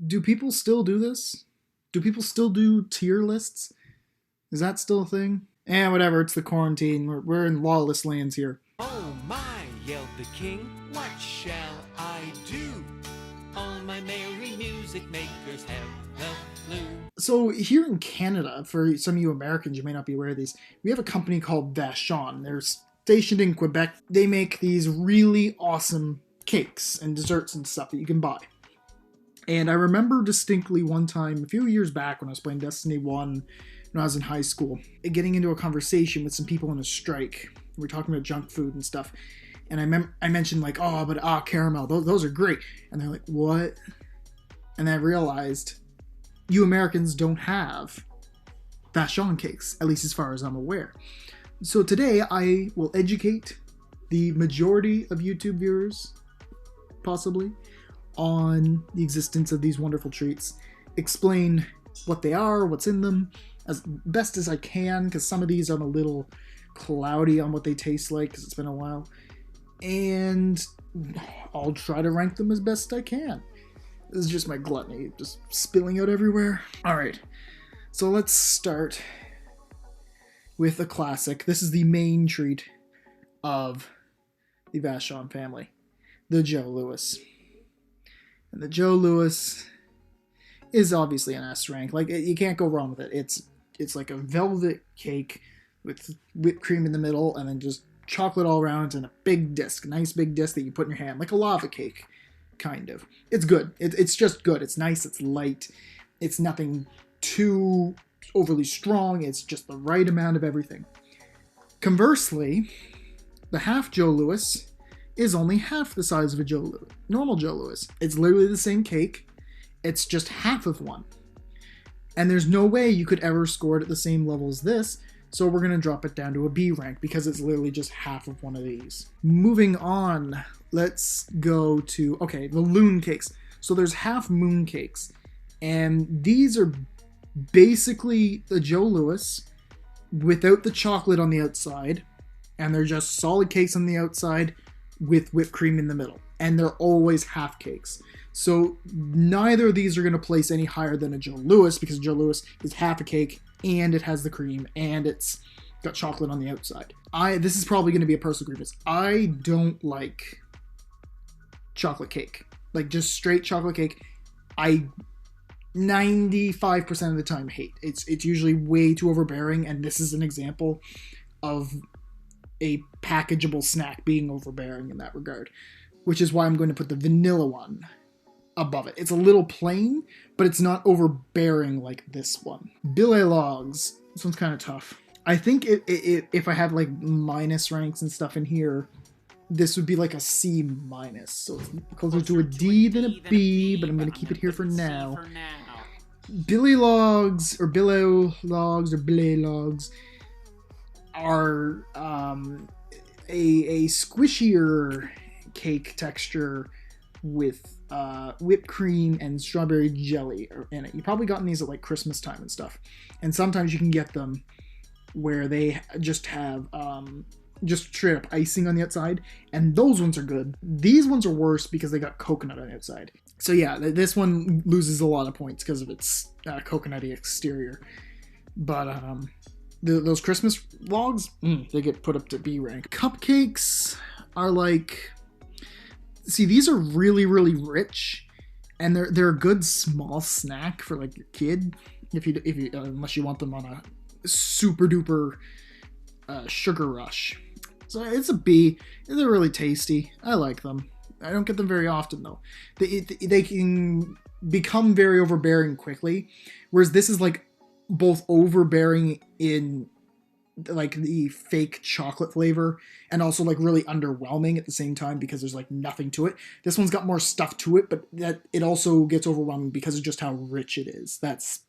Do people still do this? Do people still do tier lists? Is that still a thing? Whatever, it's the quarantine. We're in lawless lands here. Oh my, yelled the king, what shall I do? All my merry music makers have the flu. So here in Canada, for some of you Americans, you may not be aware of these, we have a company called Vachon. They're stationed in Quebec. They make these really awesome cakes and desserts and stuff that you can buy. And I remember distinctly one time, a few years back when I was playing Destiny 1, when I was in high school, getting into a conversation with some people on a strike. We were talking about junk food and stuff. And I mentioned like, caramel, those are great. And they're like, what? And I realized you Americans don't have Vachon cakes, at least as far as I'm aware. So today I will educate the majority of YouTube viewers, possibly, on the existence of these wonderful treats, explain what they are, what's in them, as best as I can, because some of these I'm a little cloudy on what they taste like, because it's been a while, and I'll try to rank them as best I can. This is just my gluttony, just spilling out everywhere. Alright, so let's start with a classic. This is the main treat of the Vachon family, the Joe Louis. And the Joe Louis is obviously an S rank. Like, you can't go wrong with it. It's like a velvet cake with whipped cream in the middle and then just chocolate all around and a big disc, a nice big disc that you put in your hand, like a lava cake, kind of. It's good. It's just good. It's nice. It's light. It's nothing too overly strong. It's just the right amount of everything. Conversely, the half Joe Louis is only half the size of a normal Joe Louis. It's literally the same cake. It's just half of one. And there's no way you could ever score it at the same level as this, so we're going to drop it down to a B rank because it's literally just half of one of these. Moving on, let's go to, the loon cakes. So there's half moon cakes, and these are basically the Joe Louis without the chocolate on the outside, and they're just solid cakes on the outside with whipped cream in the middle, and they're always half cakes. So neither of these are going to place any higher than a Joe Louis, because Joe Louis is half a cake and it has the cream and it's got chocolate on the outside. This is probably going to be a personal grievance. I don't like chocolate cake, like just straight chocolate cake. I 95% of the time hate. It's usually way too overbearing, and this is an example of a packageable snack being overbearing in that regard, which is why I'm going to put the vanilla one above it. It's a little plain, but it's not overbearing like this one. Billet logs. This one's kind of tough. I think if I had like minus ranks and stuff in here, this would be like a C minus. So it's closer to a D than a B, but I'm going to keep it here for now. Billet logs are a squishier cake texture with whipped cream and strawberry jelly in it. You've probably gotten these at like Christmas time and stuff. And sometimes you can get them where they just have just straight up icing on the outside, and those ones are good. These ones are worse because they got coconut on the outside. So yeah, this one loses a lot of points because of its coconutty exterior. But those Christmas logs, they get put up to B rank. Cupcakes are like, see, these are really, really rich, and they're a good small snack for like your kid, if you unless you want them on a super duper sugar rush. So it's a B. They're really tasty. I like them. I don't get them very often though. They can become very overbearing quickly, whereas this is like both overbearing in like the fake chocolate flavor and also like really underwhelming at the same time because there's like nothing to it. This one's got more stuff to it, but that it also gets overwhelming because of just how rich it is. That's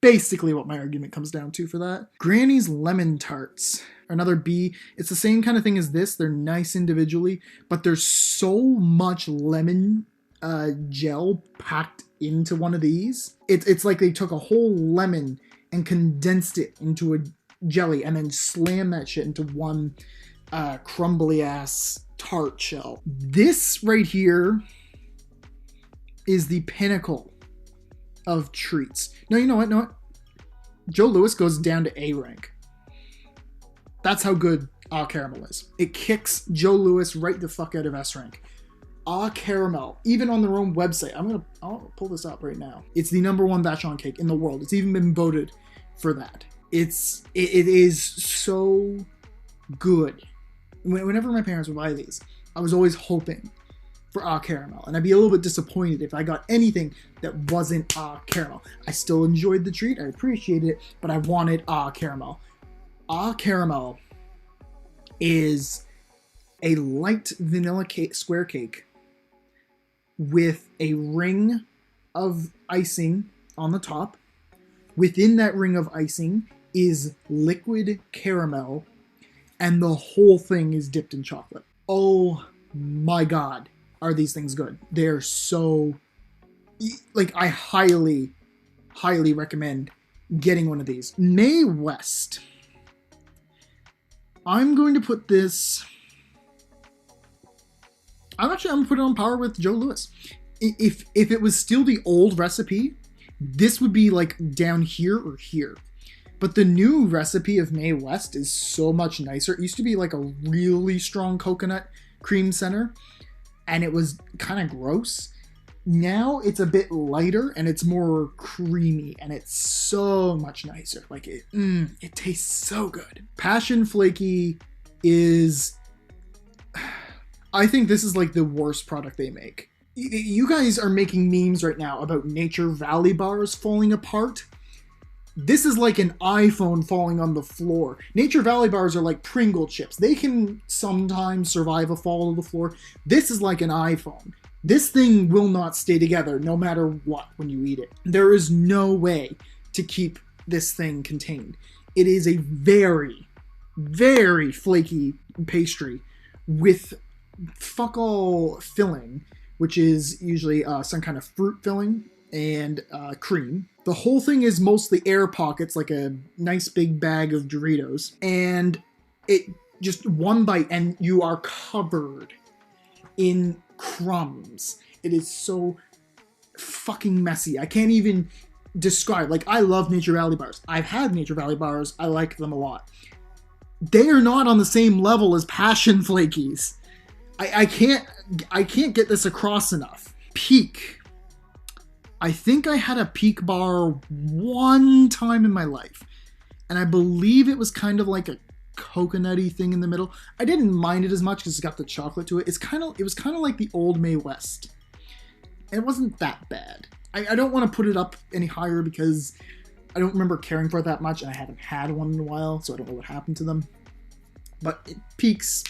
basically what my argument comes down to for that. Granny's lemon tarts, another B. It's the same kind of thing as this. They're nice individually, but there's so much lemon gel packed into one of these. It's like they took a whole lemon and condensed it into a jelly and then slammed that shit into one crumbly ass tart shell. This right here, is the pinnacle of treats. No, you know what? No, Joe Louis goes down to A rank. That's how good caramel is. It kicks Joe Louis right the fuck out of S rank. Caramel, even on their own website. I'll pull this up right now. It's the #1 Vachon cake in the world. It's even been voted for that. It is so good. Whenever my parents would buy these, I was always hoping for caramel, and I'd be a little bit disappointed if I got anything that wasn't caramel. I still enjoyed the treat, I appreciated it, but I wanted caramel. Caramel is a light vanilla cake, square cake with a ring of icing on the top. Within that ring of icing is liquid caramel, and the whole thing is dipped in chocolate. Oh my god, are these things good. They're so... like, I highly, highly recommend getting one of these. Mae West. I'm going to put this... I'm going to put it on par with Joe Louis. If it was still the old recipe, this would be like down here or here. But the new recipe of Mae West is so much nicer. It used to be like a really strong coconut cream center, and it was kind of gross. Now it's a bit lighter and it's more creamy, and it's so much nicer. Like it tastes so good. Passion Flaky is... I think this is like the worst product they make. You guys are making memes right now about Nature Valley bars falling apart. This is like an iPhone falling on the floor. Nature Valley bars are like Pringle chips. They can sometimes survive a fall to the floor. This is like an iPhone. This thing will not stay together no matter what when you eat it. There is no way to keep this thing contained. It is a very, very flaky pastry with fuck all filling, which is usually some kind of fruit filling and cream. The whole thing is mostly air pockets, like a nice big bag of Doritos, and it just one bite and you are covered in crumbs. It is so fucking messy. I can't even describe. Like, I love Nature Valley bars. I've had Nature Valley bars. I like them a lot. They are not on the same level as Passion Flakies. I can't get this across enough. Peak. I think I had a Peak bar one time in my life, and I believe it was kind of like a coconutty thing in the middle. I didn't mind it as much because it's got the chocolate to it. It was kind of like the old Mae West. And it wasn't that bad. I don't want to put it up any higher because I don't remember caring for it that much, and I haven't had one in a while, so I don't know what happened to them. But it peaks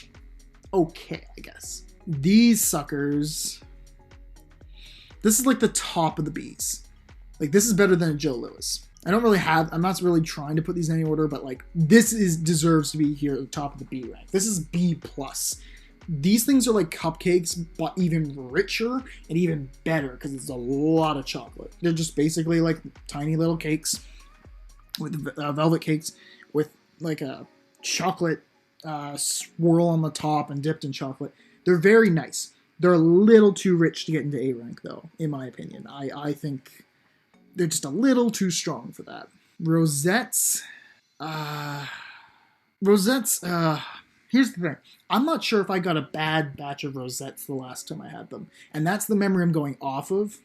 okay, I guess. These suckers... this is like the top of the bees. Like, this is better than a Joe Louis. I'm not really trying to put these in any order, but like, this deserves to be here at the top of the B rank. This is B+. These things are like cupcakes, but even richer and even better because it's a lot of chocolate. They're just basically like tiny little cakes with velvet cakes with like a chocolate swirl on the top and dipped in chocolate. They're very nice. They're a little too rich to get into A rank, though, in my opinion. I think they're just a little too strong for that. Rosettes. Here's the thing. I'm not sure if I got a bad batch of rosettes the last time I had them. And that's the memory I'm going off of.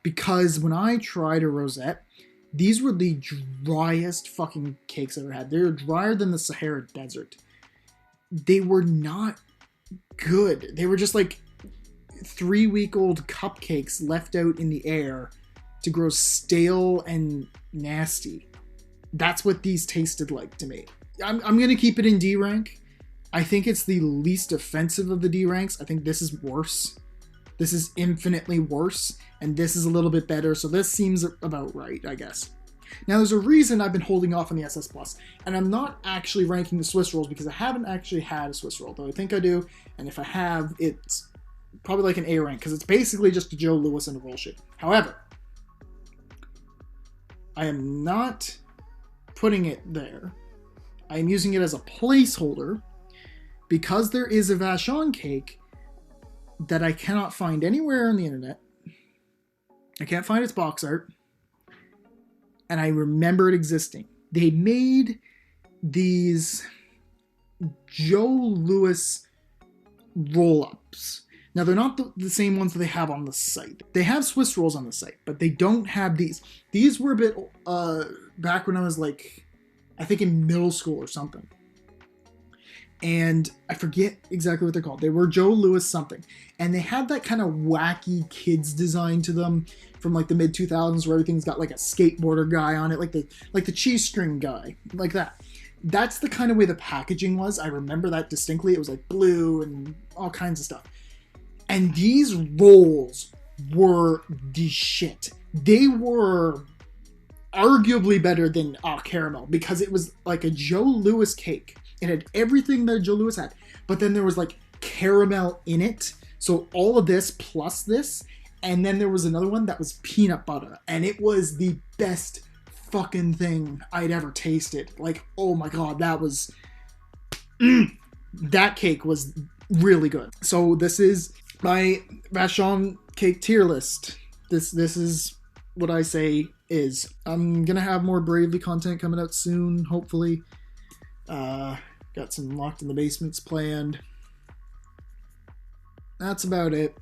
Because when I tried a rosette, these were the driest fucking cakes I've ever had. They're drier than the Sahara Desert. They were not good. They were just like 3-week-old cupcakes left out in the air to grow stale and nasty. That's what these tasted like to me. I'm going to keep it in D rank. I think it's the least offensive of the D ranks. I think this is worse. This is infinitely worse, and this is a little bit better, so this seems about right, I guess. Now, there's a reason I've been holding off on the SS Plus, and I'm not actually ranking the Swiss rolls because I haven't actually had a Swiss roll, though I think I do, and if I have, it's probably like an A rank, because it's basically just a Joe Louis in a roll shape. However, I am not putting it there. I am using it as a placeholder because there is a Vachon cake that I cannot find anywhere on the internet I can't find its box art. And I remember it existing. They made these Joe Louis roll-ups. Now, they're not the same ones that they have on the site. They have Swiss rolls on the site, but they don't have these. These were a bit back when I was like, I think in middle school or something. And I forget exactly what they're called. They were Joe Louis something. And they had that kind of wacky kids design to them from like the mid 2000s where everything's got like a skateboarder guy on it, like the cheese string guy, like that. That's the kind of way the packaging was. I remember that distinctly. It was like blue and all kinds of stuff. And these rolls were the shit. They were arguably better than caramel because it was like a Joe Louis cake. It had everything that Joe Louis had, but then there was like caramel in it. So all of this plus this, and then there was another one that was peanut butter, and it was the best fucking thing I'd ever tasted. Like, oh my god, that was... that cake was really good. So this is my Vachon cake tier list. This is what I say is. I'm gonna have more Bravely content coming out soon, hopefully. Got some Locked in the Basements planned. That's about it.